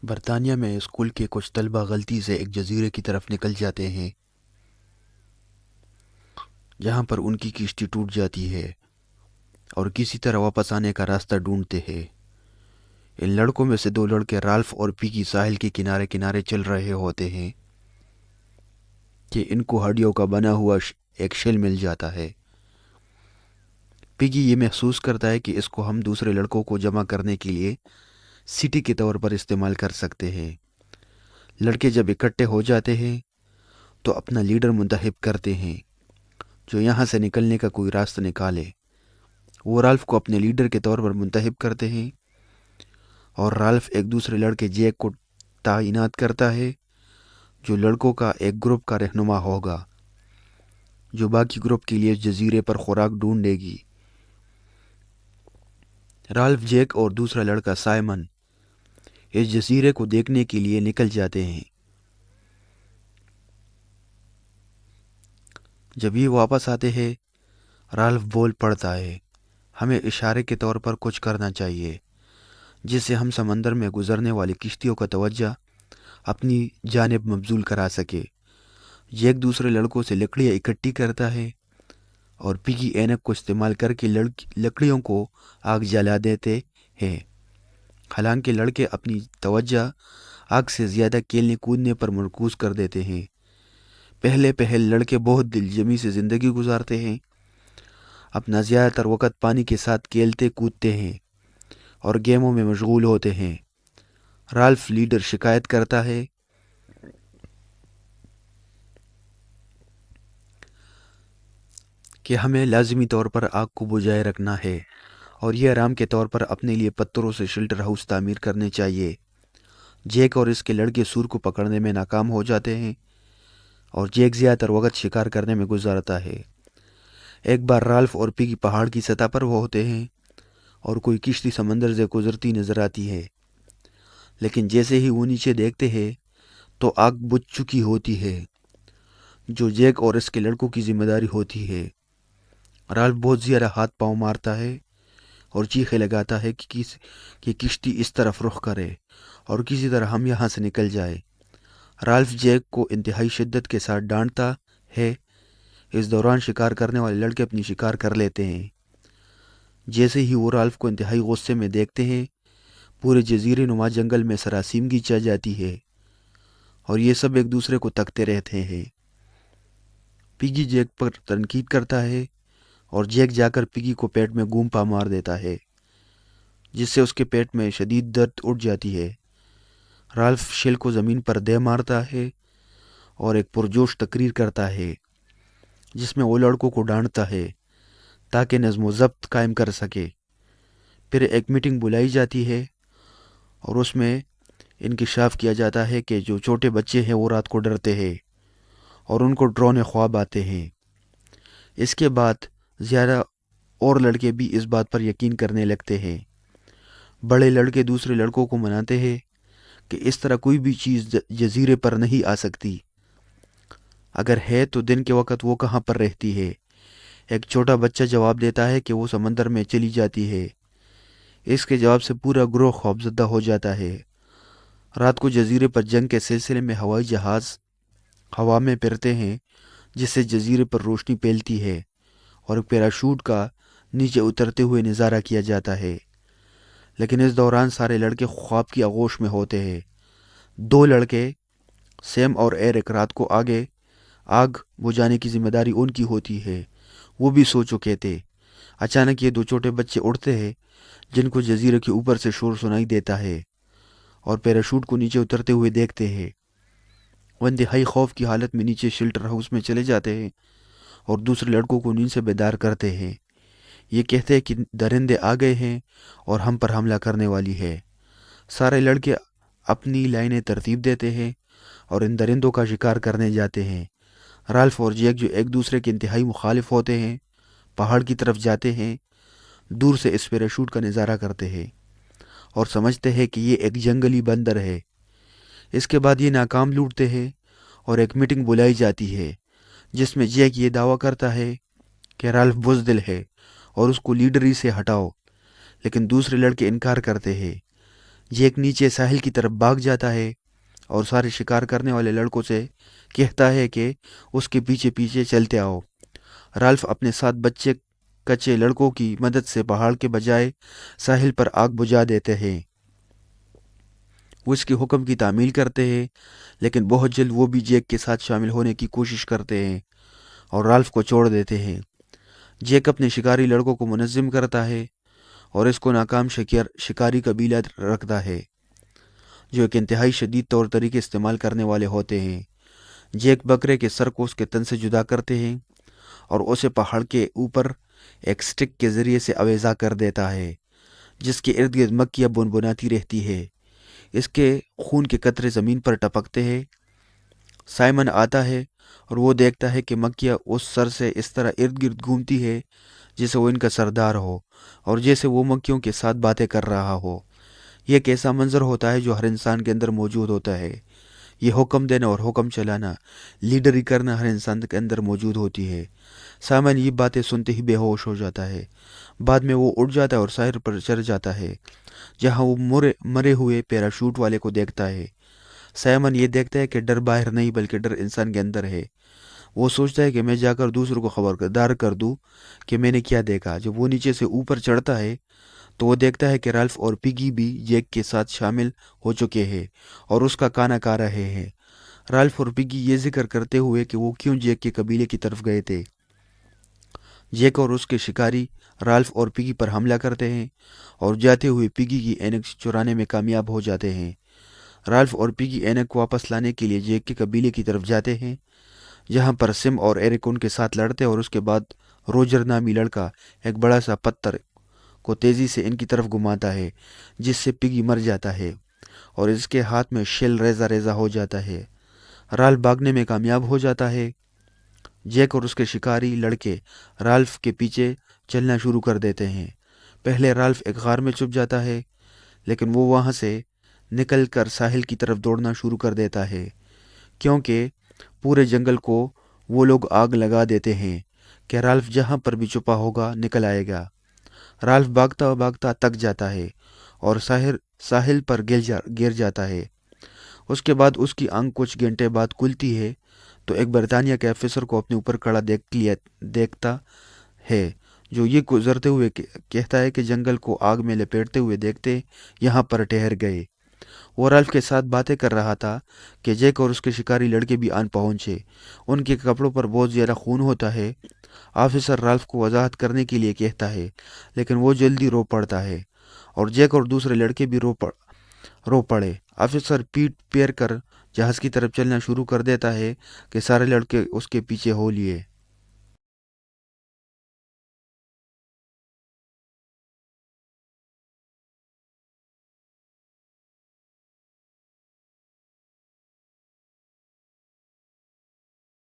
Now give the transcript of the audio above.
برطانیہ میں اسکول کے کچھ طلبہ غلطی سے ایک جزیرے کی طرف نکل جاتے ہیں جہاں پر ان کی کشتی ٹوٹ جاتی ہے اور کسی طرح واپس آنے کا راستہ ڈھونڈتے ہیں۔ ان لڑکوں میں سے دو لڑکے رالف اور پیگی ساحل کے کنارے کنارے چل رہے ہوتے ہیں کہ ان کو ہڈیوں کا بنا ہوا ایک شیل مل جاتا ہے۔ پیگی یہ محسوس کرتا ہے کہ اس کو ہم دوسرے لڑکوں کو جمع کرنے کے لیے سٹی کے طور پر استعمال کر سکتے ہیں۔ لڑکے جب اکٹھے ہو جاتے ہیں تو اپنا لیڈر منتخب کرتے ہیں جو یہاں سے نکلنے کا کوئی راستہ نکالے۔ وہ رالف کو اپنے لیڈر کے طور پر منتخب کرتے ہیں اور رالف ایک دوسرے لڑکے جیک کو تعینات کرتا ہے جو لڑکوں کا ایک گروپ کا رہنما ہوگا جو باقی گروپ کے لیے جزیرے پر خوراک ڈھونڈے گی۔ رالف، جیک اور دوسرا لڑکا سائمن اس جزیرے کو دیکھنے کے لیے نکل جاتے ہیں۔ جب یہ واپس آتے ہیں رالف بول پڑتا ہے، ہمیں اشارے کے طور پر کچھ کرنا چاہیے جس سے ہم سمندر میں گزرنے والی کشتیوں کا توجہ اپنی جانب مبذول کرا سکے۔ جیک دوسرے لڑکوں سے لکڑیاں اکٹھی کرتا ہے اور پیگی اینک کو استعمال کر کے لکڑیوں کو آگ جلا دیتے ہیں۔ حالانکہ لڑکے اپنی توجہ آگ سے زیادہ کھیلنے کودنے پر مرکوز کر دیتے ہیں۔ پہلے لڑکے بہت دل جمی سے زندگی گزارتے ہیں، اپنا زیادہ تر وقت پانی کے ساتھ کھیلتے کودتے ہیں اور گیموں میں مشغول ہوتے ہیں۔ رالف، لیڈر، شکایت کرتا ہے کہ ہمیں لازمی طور پر آگ کو بجھائے رکھنا ہے اور یہ آرام کے طور پر اپنے لیے پتھروں سے شیلٹر ہاؤس تعمیر کرنے چاہیے۔ جیک اور اس کے لڑکے سور کو پکڑنے میں ناکام ہو جاتے ہیں اور جیک زیادہ تر وقت شکار کرنے میں گزارتا ہے۔ ایک بار رالف اور پیگی پہاڑ کی سطح پر ہوتے ہیں اور کوئی کشتی سمندر سے گزرتی نظر آتی ہے، لیکن جیسے ہی وہ نیچے دیکھتے ہیں تو آگ بجھ چکی ہوتی ہے جو جیک اور اس کے لڑکوں کی ذمہ داری ہوتی ہے۔ رالف بہت زیادہ ہاتھ پاؤں مارتا ہے اور چیخیں لگاتا ہے کہ کشتی اس طرف رخ کرے اور کسی طرح ہم یہاں سے نکل جائے۔ رالف جیک کو انتہائی شدت کے ساتھ ڈانٹتا ہے۔ اس دوران شکار کرنے والے لڑکے اپنی شکار کر لیتے ہیں۔ جیسے ہی وہ رالف کو انتہائی غصے میں دیکھتے ہیں پورے جزیرے نما جنگل میں سراسیمگی چھا جاتی ہے اور یہ سب ایک دوسرے کو تکتے رہتے ہیں۔ پیگی جیک پر تنقید کرتا ہے اور جیک جا کر پیگی کو پیٹ میں گھونپا مار دیتا ہے جس سے اس کے پیٹ میں شدید درد اٹھ جاتی ہے۔ رالف شیل کو زمین پر دے مارتا ہے اور ایک پرجوش تقریر کرتا ہے جس میں وہ لڑکوں کو ڈانٹتا ہے تاکہ نظم و ضبط قائم کر سکے۔ پھر ایک میٹنگ بلائی جاتی ہے اور اس میں انکشاف کیا جاتا ہے کہ جو چھوٹے بچے ہیں وہ رات کو ڈرتے ہیں اور ان کو ڈرونے خواب آتے ہیں۔ اس کے بعد زیادہ اور لڑکے بھی اس بات پر یقین کرنے لگتے ہیں۔ بڑے لڑکے دوسرے لڑکوں کو مناتے ہیں کہ اس طرح کوئی بھی چیز جزیرے پر نہیں آ سکتی، اگر ہے تو دن کے وقت وہ کہاں پر رہتی ہے۔ ایک چھوٹا بچہ جواب دیتا ہے کہ وہ سمندر میں چلی جاتی ہے۔ اس کے جواب سے پورا گروہ خوفزدہ ہو جاتا ہے۔ رات کو جزیرے پر جنگ کے سلسلے میں ہوائی جہاز ہوا میں پھرتے ہیں جس سے جزیرے پر روشنی پھیلتی ہے اور پیراشوٹ کا نیچے اترتے ہوئے نظارہ کیا جاتا ہے، لیکن اس دوران سارے لڑکے خواب کی آغوش میں ہوتے ہیں۔ دو لڑکے سیم اور ایرک رات کو آگ بجھانے کی ذمہ داری ان کی ہوتی ہے، وہ بھی سو چکے تھے۔ اچانک یہ دو چھوٹے بچے اٹھتے ہیں جن کو جزیرے کے اوپر سے شور سنائی دیتا ہے اور پیراشوٹ کو نیچے اترتے ہوئے دیکھتے ہیں۔ وہ انتہائی خوف کی حالت میں نیچے شیلٹر ہاؤس میں چلے جاتے ہیں اور دوسرے لڑکوں کو نیند سے بیدار کرتے ہیں۔ یہ کہتے ہیں کہ درندے آ گئے ہیں اور ہم پر حملہ کرنے والی ہے۔ سارے لڑکے اپنی لائنیں ترتیب دیتے ہیں اور ان درندوں کا شکار کرنے جاتے ہیں۔ رالف اور جیک، جو ایک دوسرے کے انتہائی مخالف ہوتے ہیں، پہاڑ کی طرف جاتے ہیں، دور سے اس پیراشوٹ کا نظارہ کرتے ہیں اور سمجھتے ہیں کہ یہ ایک جنگلی بندر ہے۔ اس کے بعد یہ ناکام لوٹتے ہیں اور ایک میٹنگ بلائی جاتی ہے جس میں جیک یہ دعویٰ کرتا ہے کہ رالف بزدل ہے اور اس کو لیڈری سے ہٹاؤ، لیکن دوسرے لڑکے انکار کرتے ہیں۔ جیک نیچے ساحل کی طرف بھاگ جاتا ہے اور سارے شکار کرنے والے لڑکوں سے کہتا ہے کہ اس کے پیچھے پیچھے چلتے آؤ۔ رالف اپنے ساتھ بچے کچے لڑکوں کی مدد سے پہاڑ کے بجائے ساحل پر آگ بجھا دیتے ہیں۔ وہ اس کے حکم کی تعمیل کرتے ہیں، لیکن بہت جلد وہ بھی جیک کے ساتھ شامل ہونے کی کوشش کرتے ہیں اور رالف کو چھوڑ دیتے ہیں۔ جیک اپنے شکاری لڑکوں کو منظم کرتا ہے اور اس کو ناکام شکاری قبیلہ رکھتا ہے جو ایک انتہائی شدید طور طریقے استعمال کرنے والے ہوتے ہیں۔ جیک بکرے کے سر کو اس کے تن سے جدا کرتے ہیں اور اسے پہاڑ کے اوپر ایک سٹک کے ذریعے سے اویزا کر دیتا ہے جس کے ارد گرد مکھیاں بنبناتی رہتی ہے۔ اس کے خون کے قطرے زمین پر ٹپکتے ہیں۔ سائمن آتا ہے اور وہ دیکھتا ہے کہ مکھیاں اس سر سے اس طرح ارد گرد گھومتی ہے جیسے وہ ان کا سردار ہو اور جیسے وہ مکھیوں کے ساتھ باتیں کر رہا ہو۔ یہ ایک ایسا منظر ہوتا ہے جو ہر انسان کے اندر موجود ہوتا ہے۔ یہ حکم دینا اور حکم چلانا، لیڈری کرنا ہر انسان کے اندر موجود ہوتی ہے۔ سائمن یہ باتیں سنتے ہی بے ہوش ہو جاتا ہے۔ بعد میں وہ اٹھ جاتا ہے اور ساحل پر چڑھ جاتا ہے جہاں وہ مرے ہوئے پیراشوٹ والے کو دیکھتا ہے۔ سائمن یہ دیکھتا ہے کہ ڈر باہر نہیں بلکہ ڈر انسان کے اندر ہے۔ وہ سوچتا ہے کہ میں جا کر دوسروں کو خبردار کر دوں کہ میں نے کیا دیکھا۔ جب وہ نیچے سے اوپر چڑھتا ہے تو وہ دیکھتا ہے کہ رالف اور پگی بھی جیک کے ساتھ شامل ہو چکے ہیں اور اس کا کانا کھا رہے ہیں۔ رالف اور پگی یہ ذکر کرتے ہوئے کہ وہ کیوں جیک کے قبیلے کی طرف گئے تھے۔ جیک اور اس کے شکاری رالف اور پگی پر حملہ کرتے ہیں اور جاتے ہوئے پگی کی اینک چرانے میں کامیاب ہو جاتے ہیں۔ رالف اور پگی اینک کو واپس لانے کے لیے جیک کے قبیلے کی طرف جاتے ہیں جہاں پر سم اور ایرک ان کے ساتھ لڑتے اور اس کے بعد روجر نامی لڑکا ایک بڑا سا پتھر کو تیزی سے ان کی طرف گھماتا ہے جس سے پگی مر جاتا ہے اور اس کے ہاتھ میں شیل ریزہ ریزہ ہو جاتا ہے۔ رالف بھاگنے میں کامیاب ہو جاتا ہے۔ جیک اور اس کے شکاری لڑکے رالف کے پیچھے چلنا شروع کر دیتے ہیں۔ پہلے رالف ایک غار میں چھپ جاتا ہے لیکن وہ وہاں سے نکل کر ساحل کی طرف دوڑنا شروع کر دیتا ہے کیونکہ پورے جنگل کو وہ لوگ آگ لگا دیتے ہیں کہ رالف جہاں پر بھی چھپا ہوگا نکل آئے گا۔ رالف بھاگتا بھاگتا تک جاتا ہے اور ساحل پر گر جاتا ہے۔ اس کے بعد اس کی آنکھ کچھ گھنٹے بعد کھلتی ہے تو ایک برطانیہ کے افسر کو اپنے اوپر کھڑا دیکھتا ہے جو یہ گزرتے ہوئے کہتا ہے کہ جنگل کو آگ میں لپیٹتے ہوئے دیکھتے یہاں پر ٹھہر گئے۔ وہ رالف کے ساتھ باتیں کر رہا تھا کہ جیک اور اس کے شکاری لڑکے بھی آن پہنچے۔ ان کے کپڑوں پر بہت زیادہ خون ہوتا ہے۔ آفیسر رالف کو وضاحت کرنے کے لیے کہتا ہے لیکن وہ جلدی رو پڑتا ہے اور جیک اور دوسرے لڑکے بھی رو پڑے۔ آفیسر پیٹ پھیر کر جہاز کی طرف چلنا شروع کر دیتا ہے کہ سارے لڑکے اس کے پیچھے ہو لیے۔